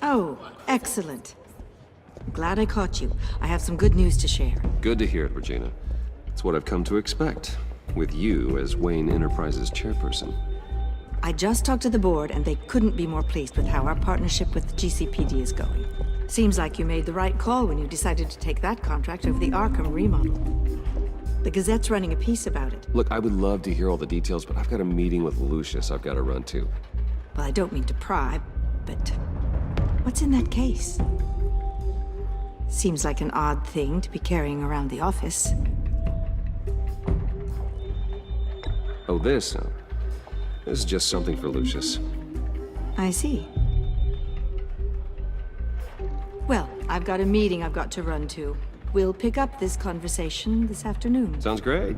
Oh, excellent. Glad I caught you. I have some good news to share. Good to hear it, Regina. It's what I've come to expect, with you as Wayne Enterprises chairperson. I just talked to the board, and they couldn't be more pleased with how our partnership with the GCPD is going. Seems like you made the right call when you decided to take that contract over the Arkham remodel. The Gazette's running a piece about it. Look, I would love to hear all the details, but I've got a meeting with Lucius I've got to run to. Well, I don't mean to pry, but what's in that case? Seems like an odd thing to be carrying around the office. Oh, this? This is just something for Lucius. I see. Well, I've got a meeting I've got to run to. We'll pick up this conversation this afternoon. Sounds great.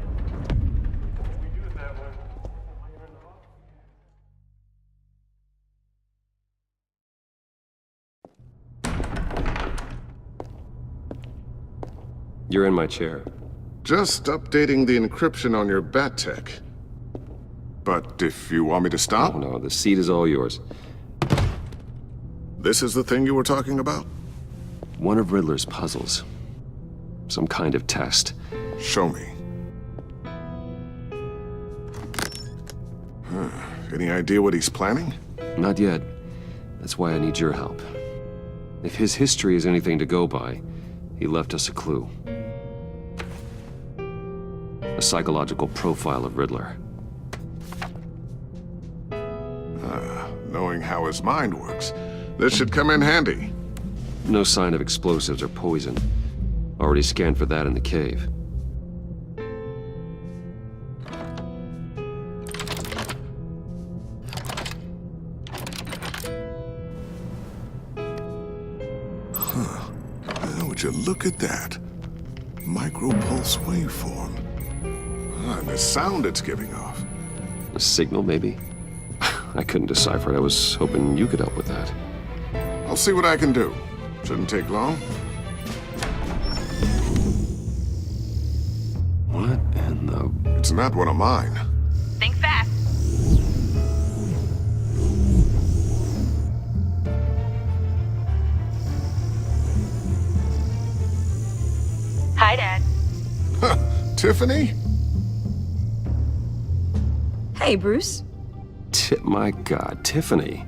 You're in my chair. Just updating the encryption on your bat tech. But if you want me to stop... Oh, no, the seat is all yours. This is the thing you were talking about? One of Riddler's puzzles. Some kind of test. Show me. Any idea what he's planning? Not yet. That's why I need your help. If his history is anything to go by, he left us a clue. A psychological profile of Riddler. Knowing how his mind works, this should come in handy. No sign of explosives or poison. Already scanned for that in the cave. Would you look at that? Micro-pulse waveform. And the sound it's giving off. A signal, maybe? I couldn't decipher it. I was hoping you could help with that. I'll see what I can do. Shouldn't take long. What in the... It's not one of mine. Think fast. Hi, Dad. Tiffany? Hey, Bruce. My God, Tiffany.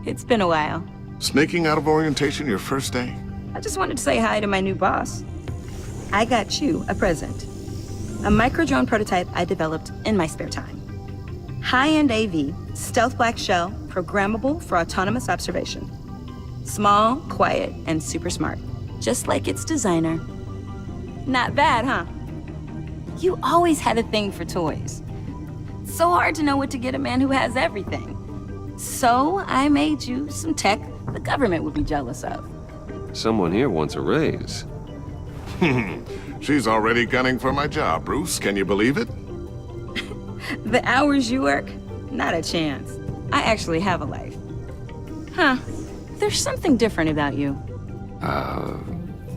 It's been a while. Sneaking out of orientation your first day? I just wanted to say hi to my new boss. I got you a present. A micro-drone prototype I developed in my spare time. High-end AV, stealth black shell, programmable for autonomous observation. Small, quiet, and super smart. Just like its designer. Not bad, huh? You always had a thing for toys. So hard to know what to get a man who has everything. So I made you some tech the government would be jealous of. Someone here wants a raise. She's already gunning for my job, Bruce. Can you believe it? The hours you work? Not a chance. I actually have a life. Huh. There's something different about you.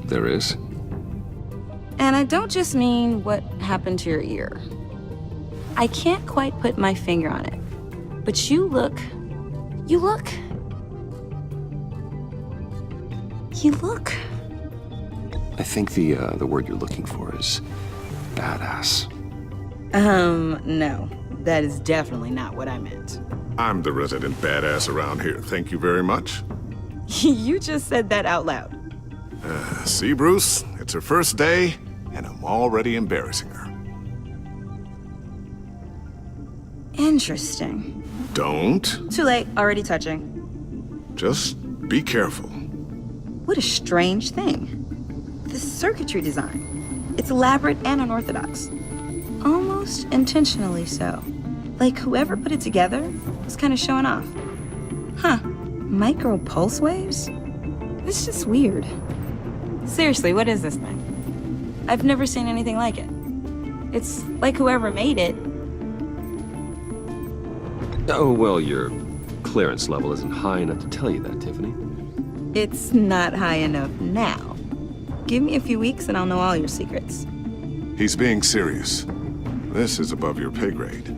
There is? And I don't just mean what happened to your ear. I can't quite put my finger on it. But you look... I think the word you're looking for is badass. No. That is definitely not what I meant. I'm the resident badass around here. Thank you very much. You just said that out loud. See, Bruce? It's her first day, and I'm already embarrassing her. Interesting. Don't. Too late. Already touching. Just be careful. What a strange thing. The circuitry design. It's elaborate and unorthodox. Almost intentionally so. Like whoever put it together was kind of showing off. Huh. Micro pulse waves? It's just weird. Seriously, what is this thing? I've never seen anything like it. It's like whoever made it. Oh, well, your clearance level isn't high enough to tell you that, Tiffany. It's not high enough now. Give me a few weeks and I'll know all your secrets. He's being serious. This is above your pay grade.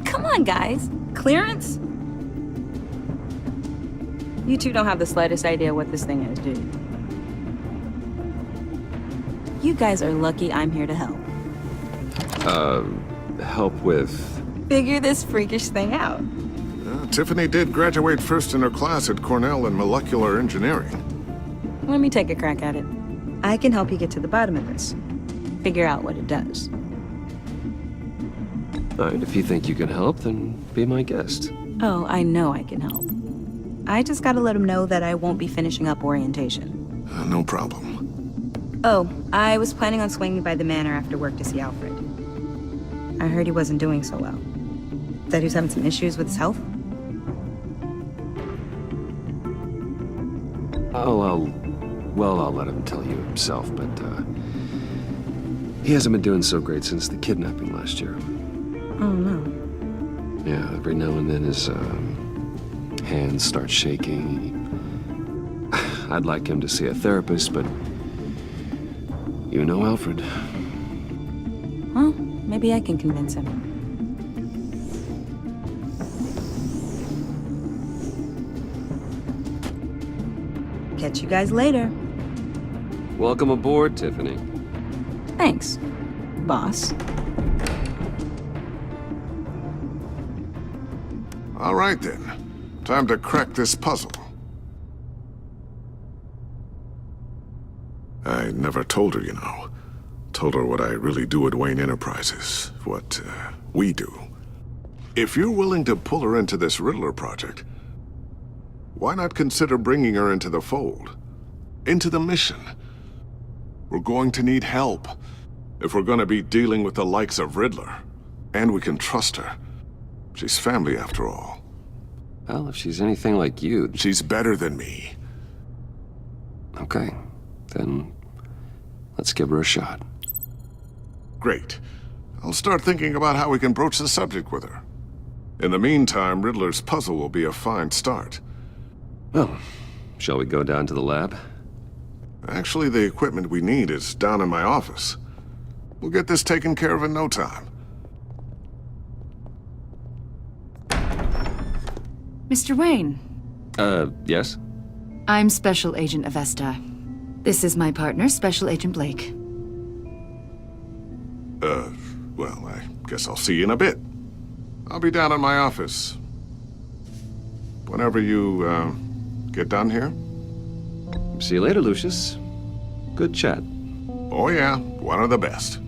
Come on, guys. Clearance? You two don't have the slightest idea what this thing is, do you? You guys are lucky I'm here to help. Help with... Figure this freakish thing out. Tiffany did graduate first in her class at Cornell in molecular engineering. Let me take a crack at it. I can help you get to the bottom of this. Figure out what it does. All right, if you think you can help, then be my guest. Oh, I know I can help. I just gotta let him know that I won't be finishing up orientation. No problem. Oh, I was planning on swinging by the manor after work to see Alfred. I heard he wasn't doing so well. That he was having some issues with his health? I'll let him tell you himself, but, he hasn't been doing so great since the kidnapping last year. Oh, no. Yeah, every now and then his, hands start shaking. I'd like him to see a therapist, but you know Alfred. Well, maybe I can convince him. Catch you guys later. Welcome aboard, Tiffany. Thanks, boss. All right, then. Time to crack this puzzle. I never told her, you know. Told her what I really do at Wayne Enterprises. What, we do. If you're willing to pull her into this Riddler project, why not consider bringing her into the fold? Into the mission? We're going to need help if we're going to be dealing with the likes of Riddler. And we can trust her. She's family, after all. Well, if she's anything like you... She's better than me. Okay, then let's give her a shot. Great. I'll start thinking about how we can broach the subject with her. In the meantime, Riddler's puzzle will be a fine start. Well, shall we go down to the lab? Actually, the equipment we need is down in my office. We'll get this taken care of in no time. Mr. Wayne. Yes? I'm Special Agent Avesta. This is my partner, Special Agent Blake. Well, I guess I'll see you in a bit. I'll be down in my office. Whenever you, get done here. See you later, Lucius. Good chat. Oh yeah, one of the best.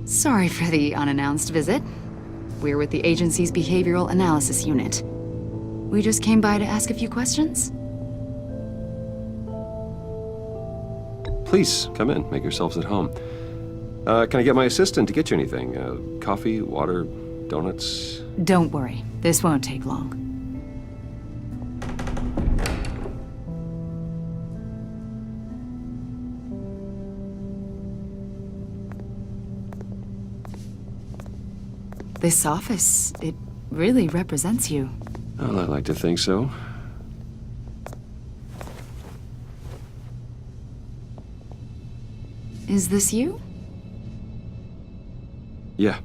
Sorry for the unannounced visit. We're with the agency's Behavioral Analysis Unit. We just came by to ask a few questions. Please, come in. Make yourselves at home. Can I get my assistant to get you anything? Coffee, water, donuts? Don't worry, this won't take long. This office, it really represents you. Well, I like to think so. Is this you? Yeah.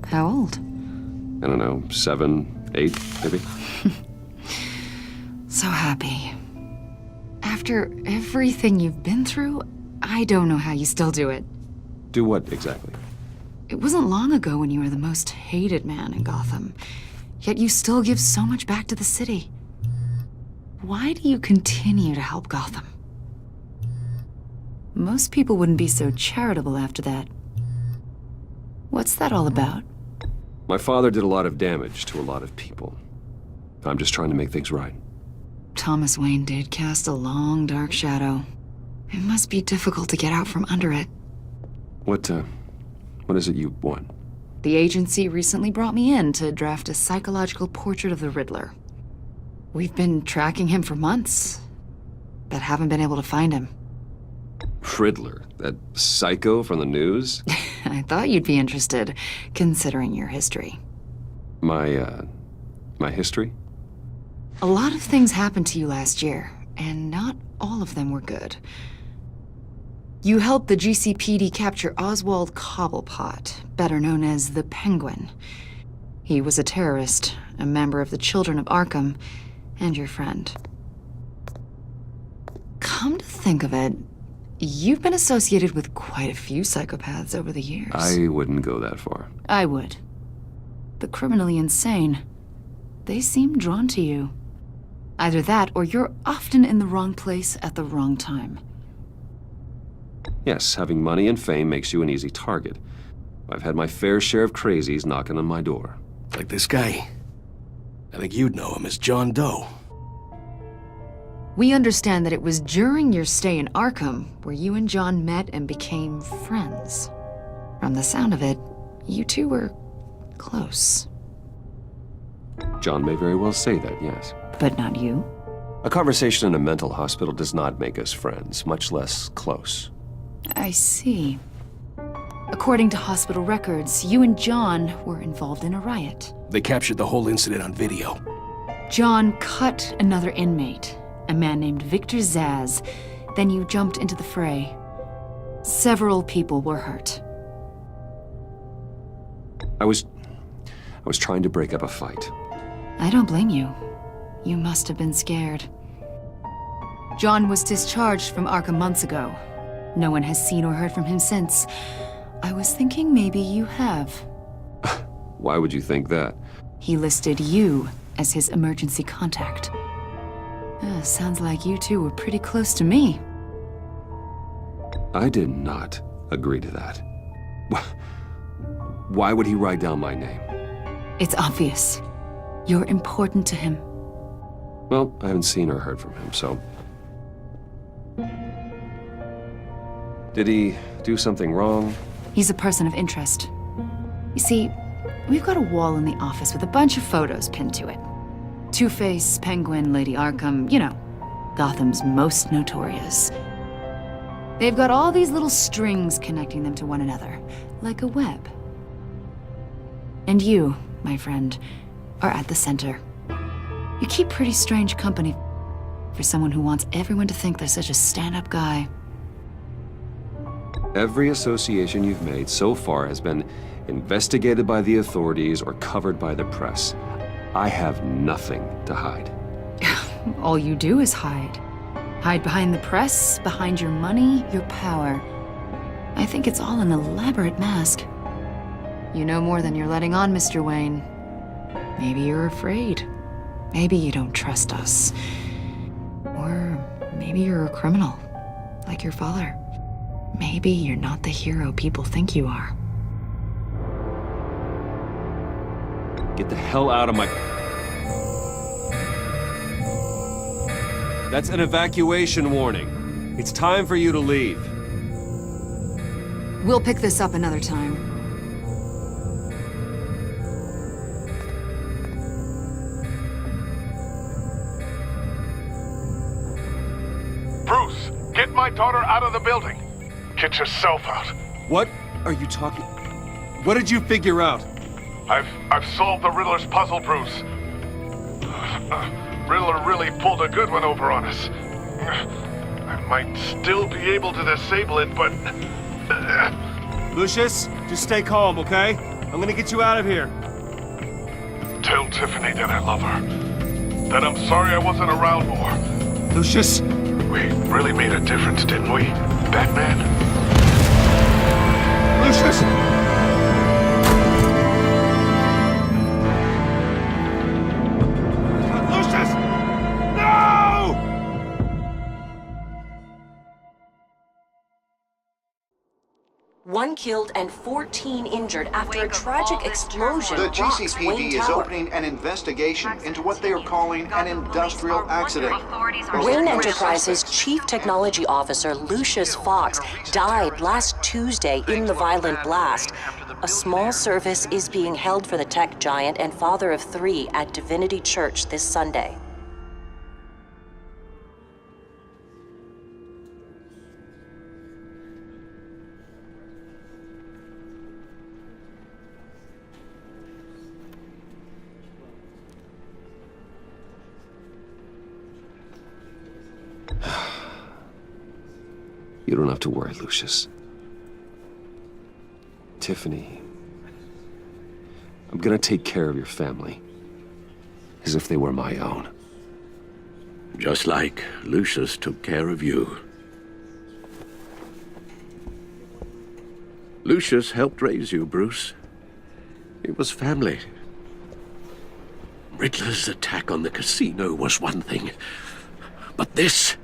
How old? I don't know, 7, 8, maybe? So happy. After everything you've been through, I don't know how you still do it. Do what, exactly? It wasn't long ago when you were the most hated man in Gotham, yet you still give so much back to the city. Why do you continue to help Gotham? Most people wouldn't be so charitable after that. What's that all about? My father did a lot of damage to a lot of people. I'm just trying to make things right. Thomas Wayne did cast a long, dark shadow. It must be difficult to get out from under it. What is it you want? The agency recently brought me in to draft a psychological portrait of the Riddler. We've been tracking him for months, but haven't been able to find him. Riddler? That psycho from the news? I thought you'd be interested, considering your history. My history? A lot of things happened to you last year, and not all of them were good. You helped the GCPD capture Oswald Cobblepot, better known as the Penguin. He was a terrorist, a member of the Children of Arkham, and your friend. Come to think of it, you've been associated with quite a few psychopaths over the years. I wouldn't go that far. I would. The criminally insane. They seem drawn to you. Either that, or you're often in the wrong place at the wrong time. Yes, having money and fame makes you an easy target. I've had my fair share of crazies knocking on my door. Like this guy. I think you'd know him as John Doe. We understand that it was during your stay in Arkham where you and John met and became friends. From the sound of it, you two were close. John may very well say that, yes. But not you? A conversation in a mental hospital does not make us friends, much less close. I see. According to hospital records, you and John were involved in a riot. They captured the whole incident on video. John cut another inmate, a man named Victor Zaz. Then you jumped into the fray. Several people were hurt. I was trying to break up a fight. I don't blame you. You must have been scared. John was discharged from Arkham months ago. No one has seen or heard from him since. I was thinking maybe you have. Why would you think that? He listed you as his emergency contact. Sounds like you two were pretty close to me. I did not agree to that. Why would he write down my name? It's obvious. You're important to him. Well, I haven't seen or heard from him, so... Did he do something wrong? He's a person of interest. You see, we've got a wall in the office with a bunch of photos pinned to it. Two-Face, Penguin, Lady Arkham, you know, Gotham's most notorious. They've got all these little strings connecting them to one another, like a web. And you, my friend, are at the center. You keep pretty strange company for someone who wants everyone to think they're such a stand-up guy. Every association you've made so far has been investigated by the authorities or covered by the press. I have nothing to hide. All you do is hide. Hide behind the press, behind your money, your power. I think it's all an elaborate mask. You know more than you're letting on, Mr. Wayne. Maybe you're afraid. Maybe you don't trust us. Or maybe you're a criminal, like your father. Maybe you're not the hero people think you are. Get the hell out of my... That's an evacuation warning. It's time for you to leave. We'll pick this up another time. Bruce, get my daughter out of the building. Get yourself out. What are you talking... What did you figure out? I've solved the Riddler's puzzle, Bruce. Riddler really pulled a good one over on us. I might still be able to disable it, but... Lucius, just stay calm, okay? I'm gonna get you out of here. Tell Tiffany that I love her. That I'm sorry I wasn't around more. Lucius? We really made a difference, didn't we, Batman? Lucius! Lucius! No! One killed and 14 injured after a tragic explosion The rocks GCPD Wayne is Tower. opening an investigation into what they are calling an industrial accident. Wayne Enterprises' Chief Technology Officer Lucius Fox died last Tuesday in the violent blast. A small service is being held for the tech giant and father of 3 at Divinity Church this Sunday. You don't have to worry, Lucius. Tiffany, I'm gonna take care of your family. As if they were my own. Just like Lucius took care of you. Lucius helped raise you, Bruce. It was family. Riddler's attack on the casino was one thing. But this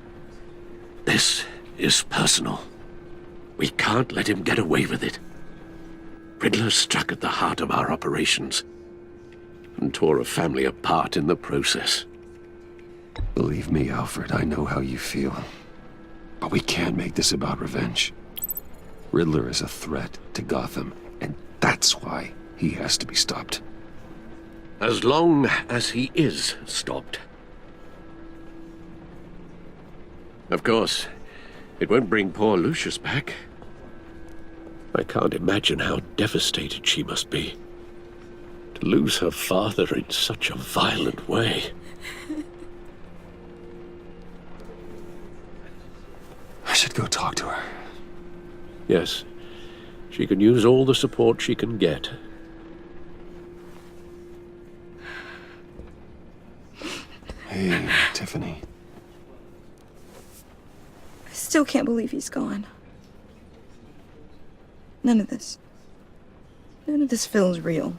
is personal. We can't let him get away with it. Riddler struck at the heart of our operations and tore a family apart in the process. Believe me, Alfred, I know how you feel. But we can't make this about revenge. Riddler is a threat to Gotham, and that's why he has to be stopped. As long as he is stopped. Of course, it won't bring poor Lucius back. I can't imagine how devastated she must be. To lose her father in such a violent way. I should go talk to her. Yes, she can use all the support she can get. Hey, Tiffany. I still can't believe he's gone. None of this feels real.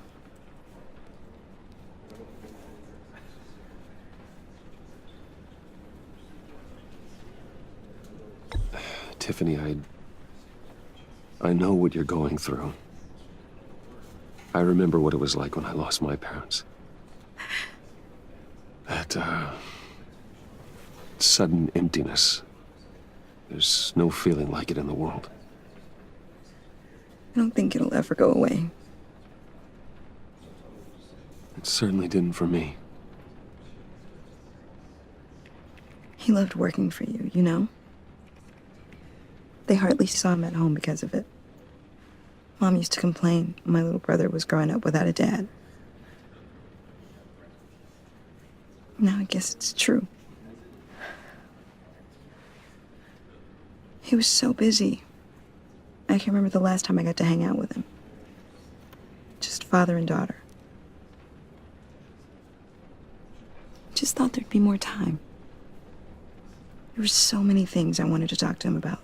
Tiffany, I know what you're going through. I remember what it was like when I lost my parents. That, sudden emptiness. There's no feeling like it in the world. I don't think it'll ever go away. It certainly didn't for me. He loved working for you, you know? They hardly saw him at home because of it. Mom used to complain my little brother was growing up without a dad. Now I guess it's true. He was so busy. I can remember the last time I got to hang out with him. Just father and daughter. Just thought there'd be more time. There were so many things I wanted to talk to him about.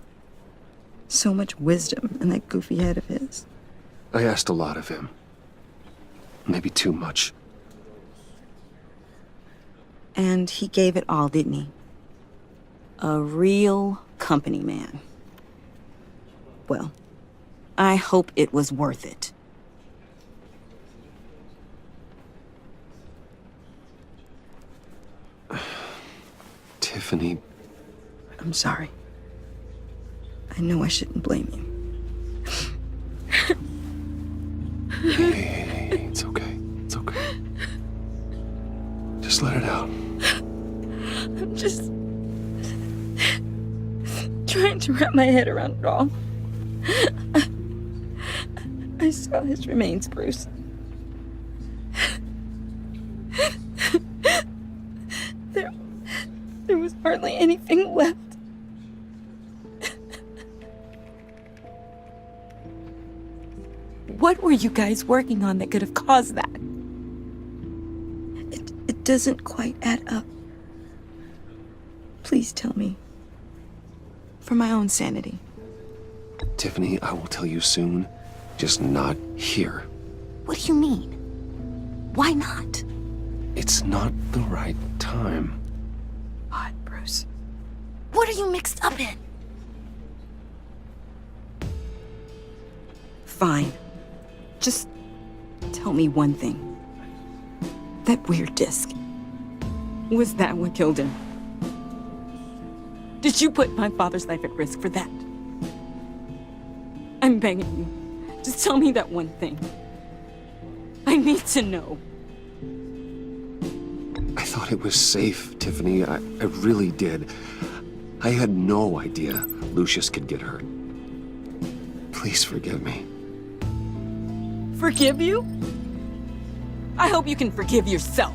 So much wisdom in that goofy head of his. I asked a lot of him. Maybe too much. And he gave it all, didn't he? A real company man. Well, I hope it was worth it. Tiffany. I'm sorry. I know I shouldn't blame you. Hey, it's okay. It's okay. Just let it out. I'm just trying to wrap my head around it all. I saw his remains, Bruce. There was hardly anything left. What were you guys working on that could have caused that? It doesn't quite add up. Please tell me. For my own sanity. Tiffany, I will tell you soon. Just not here. What do you mean? Why not? It's not the right time. What, Bruce? What are you mixed up in? Fine. Just tell me one thing. That weird disc. Was that what killed him? Did you put my father's life at risk for that? I'm begging you. Just tell me that one thing. I need to know. I thought it was safe, Tiffany. I really did. I had no idea Lucius could get hurt. Please forgive me. Forgive you? I hope you can forgive yourself.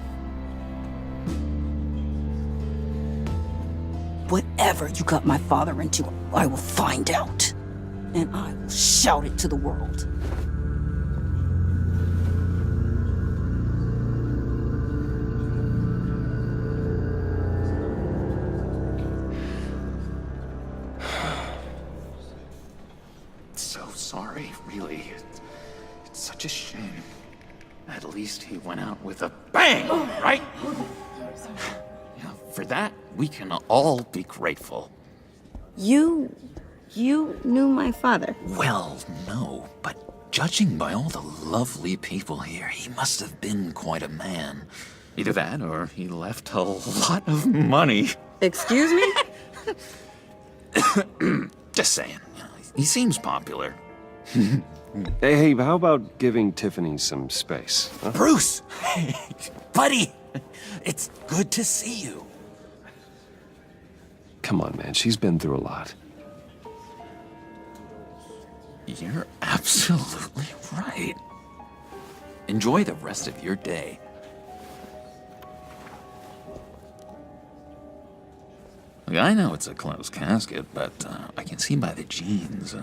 Whatever you got my father into, I will find out. And I will shout it to the world. really, it's such a shame. At least he went out with a bang, right? Yeah, for that, we can all be grateful. You knew my father. Well, no, but judging by all the lovely people here, he must have been quite a man. Either that, or he left a lot of money. Excuse me? Just saying, you know, he seems popular. Hey, how about giving Tiffany some space? Huh? Bruce! Buddy! It's good to see you. Come on, man. She's been through a lot. You're absolutely right. Enjoy the rest of your day. Look, I know it's a closed casket, but I can see by the jeans,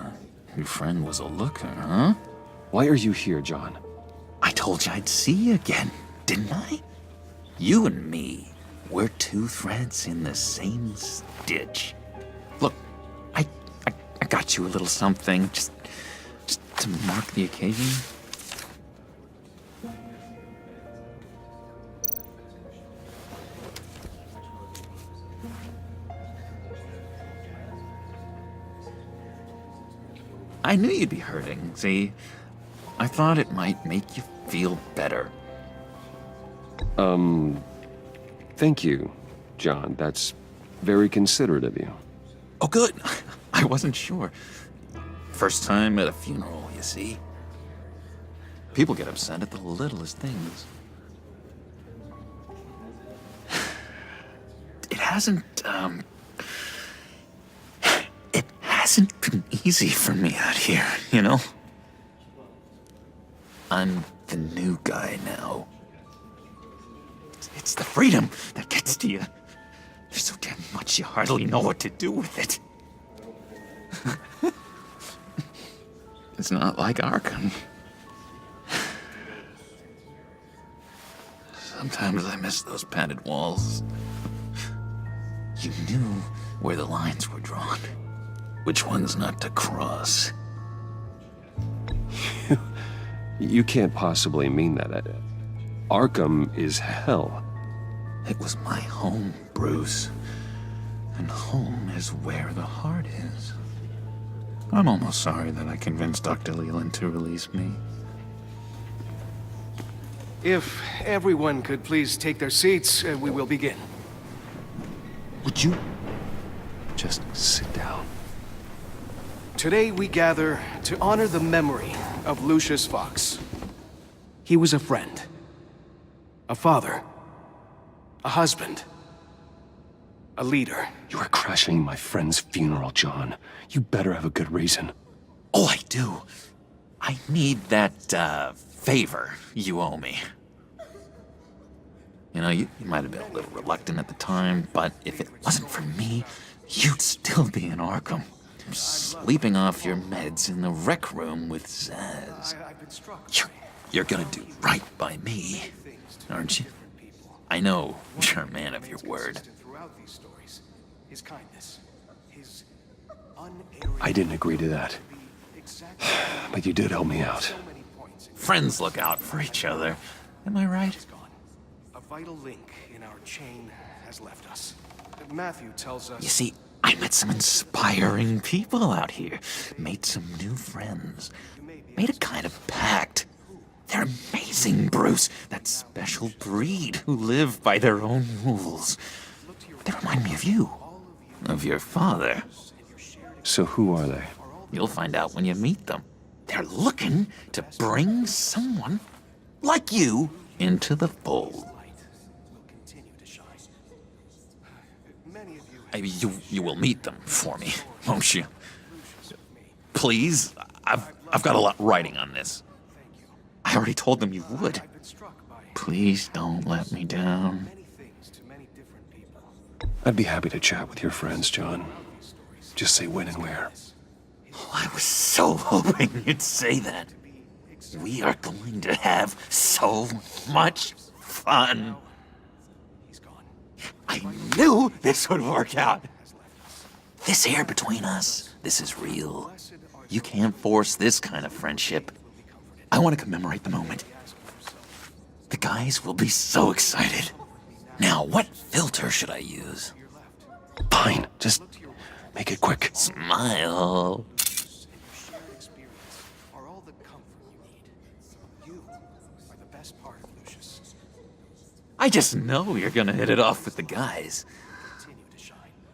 your friend was a looker, huh? Why are you here, John? I told you I'd see you again, didn't I? You and me, we're two threads in the same stitch. Look, I got you a little something, just to mark the occasion. I knew you'd be hurting, see? I thought it might make you feel better. Thank you, John. That's very considerate of you. Oh, good. I wasn't sure. First time at a funeral, you see? People get upset at the littlest things. It hasn't been easy for me out here, you know? I'm the new guy now. It's the freedom that gets to you. There's so damn much you hardly know what to do with it. It's not like Arkham. Sometimes I miss those padded walls. You knew where the lines were drawn. Which ones not to cross. You can't possibly mean that. Arkham is hell. It was my home, Bruce. And home is where the heart is. I'm almost sorry that I convinced Dr. Leland to release me. If everyone could please take their seats, we will begin. Would you just sit down? Today we gather to honor the memory of Lucius Fox. He was a friend, a father, a husband, a leader. You are crashing my friend's funeral, John. You better have a good reason. Oh, I do. I need that, favor you owe me. You know, you might have been a little reluctant at the time, but if it wasn't for me, you'd still be in Arkham. Sleeping off your meds in the rec room with Zaz. You're gonna do right by me, aren't you? I know you're a man of your word. I didn't agree to that. But you did help me out. Friends look out for each other. Am I right? A vital link in our chain has left us. Matthew tells us... You see, I met some inspiring people out here. Made some new friends. Made a kind of pact. They're amazing, Bruce. That special breed who live by their own rules. They remind me of you. Of your father. So who are they? You'll find out when you meet them. They're looking to bring someone like you into the fold. You will meet them for me, won't you? Please, I've got a lot writing on this. I already told them you would. Please don't let me down. I'd be happy to chat with your friends, John. Just say when and where. Oh, I was so hoping you'd say that. We are going to have so much fun. I knew this would work out. This air between us, this is real. You can't force this kind of friendship. I want to commemorate the moment. The guys will be so excited. Now, what filter should I use? Fine, just make it quick. Smile. Are all the comfort you need. You are the best part of Lucius. I just know you're gonna hit it off with the guys.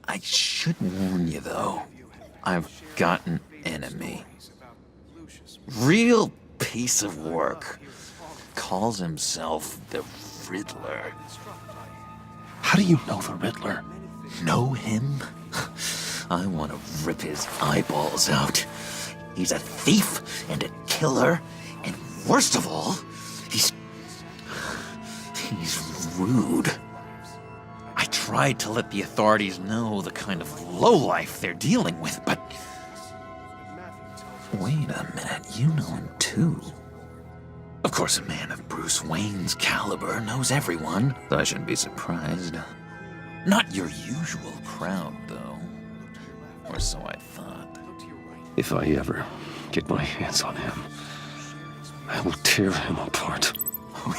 I should warn you, though. I've got an enemy. Real piece of work. Calls himself the Riddler. How do you know the Riddler? Know him? I want to rip his eyeballs out. He's a thief and a killer, and worst of all, he's rude. I tried to let the authorities know the kind of lowlife they're dealing with, but... Wait a minute, you know him too. Of course, a man of Bruce Wayne's caliber knows everyone, so I shouldn't be surprised. Not your usual crowd, though. Or so I thought. If I ever get my hands on him, I will tear him apart.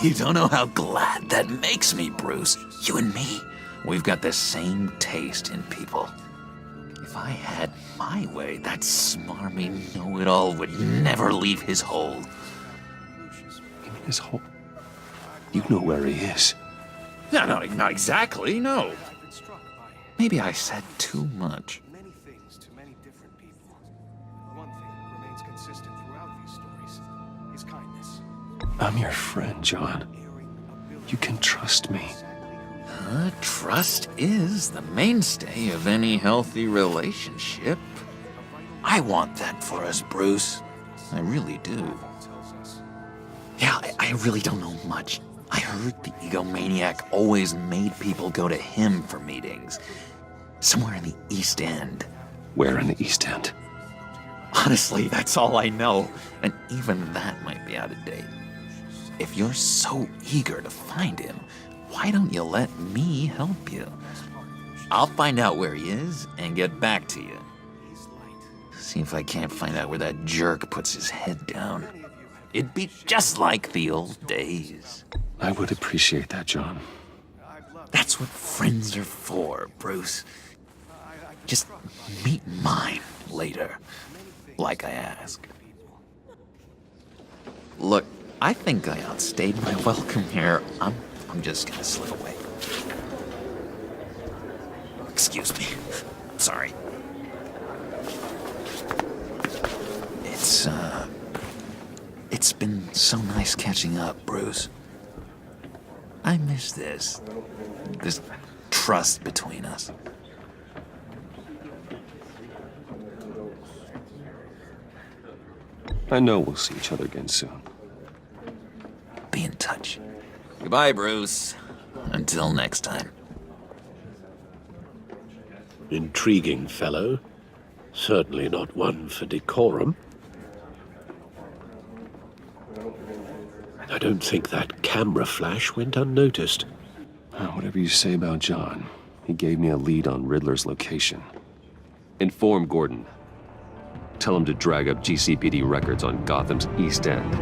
You don't know how glad that makes me, Bruce. You and me, we've got the same taste in people. If I had my way, that smarmy know-it-all would never leave his hole. His hole? You know where he is. No, not exactly, no. Maybe I said too much. Many things to many different people. One thing that remains consistent throughout these stories is kindness. I'm your friend, John. You can trust me. Trust is the mainstay of any healthy relationship. I want that for us, Bruce. I really do. Yeah, I really don't know much. I heard the egomaniac always made people go to him for meetings. Somewhere in the East End. Where in the East End? Honestly, that's all I know. And even that might be out of date. If you're so eager to find him, why don't you let me help you? I'll find out where he is and get back to you. See if I can't find out where that jerk puts his head down. It'd be just like the old days. I would appreciate that, John. That's what friends are for, Bruce. Just meet mine later, like I asked. Look, I think I outstayed my welcome here. I'm just gonna slip away. Excuse me. Sorry. It's been so nice catching up, Bruce. I miss this trust between us. I know we'll see each other again soon. Be in touch. Goodbye, Bruce. Until next time. Intriguing fellow. Certainly not one for decorum. I don't think that camera flash went unnoticed. Whatever you say about John, he gave me a lead on Riddler's location. Inform Gordon. Tell him to drag up GCPD records on Gotham's East End.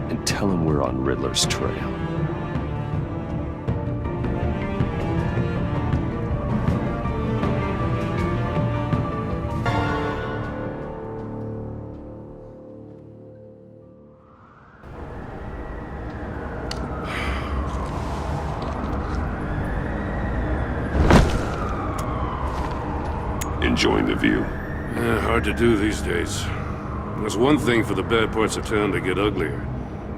And tell him we're on Riddler's trail. Enjoying the view? Hard to do these days. There's one thing for the bad parts of town to get uglier.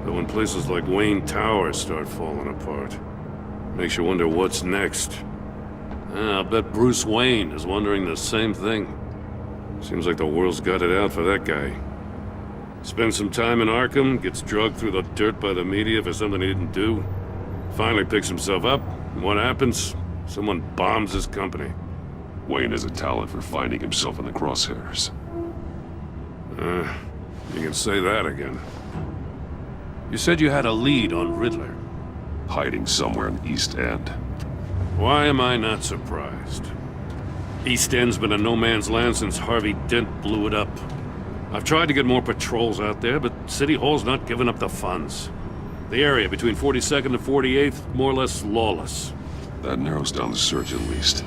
But when places like Wayne Tower start falling apart, makes you wonder what's next. I'll bet Bruce Wayne is wondering the same thing. Seems like the world's got it out for that guy. Spends some time in Arkham, gets drugged through the dirt by the media for something he didn't do. Finally picks himself up, and what happens? Someone bombs his company. Wayne has a talent for finding himself in the crosshairs. You can say that again. You said you had a lead on Riddler. Hiding somewhere in the East End. Why am I not surprised? East End's been a no-man's land since Harvey Dent blew it up. I've tried to get more patrols out there, but City Hall's not giving up the funds. The area between 42nd and 48th, more or less lawless. That narrows down the search at least.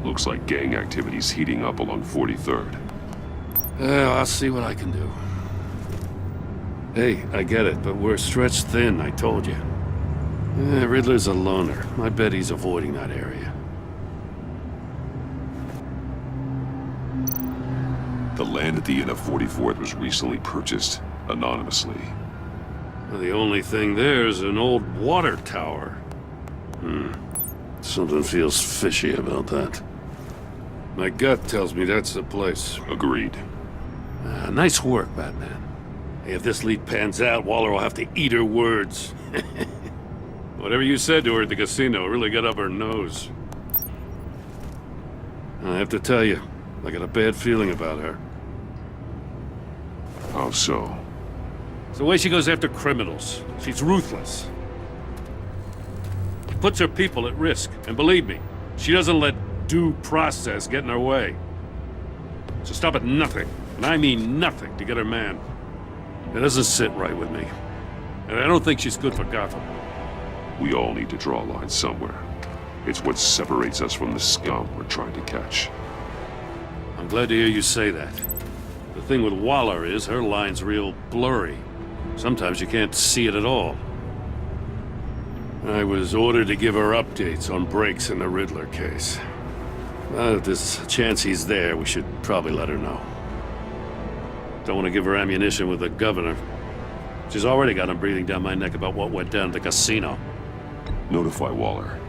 Looks like gang activity's heating up along 43rd. Yeah, I'll see what I can do. Hey, I get it, but we're stretched thin, I told you. Riddler's a loner. I bet he's avoiding that area. The land at the end of 44th was recently purchased anonymously. Well, the only thing there is an old water tower. Something feels fishy about that. My gut tells me that's the place. Agreed. Nice work, Batman. Hey, if this lead pans out, Waller will have to eat her words. Whatever you said to her at the casino really got up her nose. I have to tell you, I got a bad feeling about her. How so? It's the way she goes after criminals. She's ruthless. Puts her people at risk, and believe me, she doesn't let due process get in her way. So stop at nothing, and I mean nothing, to get her man. It doesn't sit right with me. And I don't think she's good for Gotham. We all need to draw a line somewhere. It's what separates us from the scum we're trying to catch. I'm glad to hear you say that. The thing with Waller is her line's real blurry. Sometimes you can't see it at all. I was ordered to give her updates on breaks in the Riddler case. If there's a chance he's there, we should probably let her know. Don't want to give her ammunition with the governor. She's already got him breathing down my neck about what went down at the casino. Notify Waller.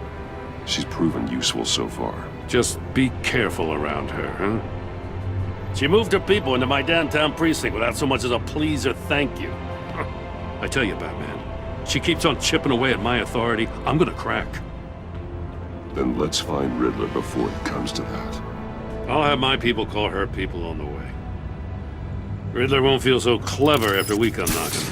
She's proven useful so far. Just be careful around her, huh? She moved her people into my downtown precinct without so much as a please or thank you. I tell you, Batman, she keeps on chipping away at my authority, I'm gonna crack. Then let's find Riddler before it comes to that. I'll have my people call her people on the way. Riddler won't feel so clever after we come knocking.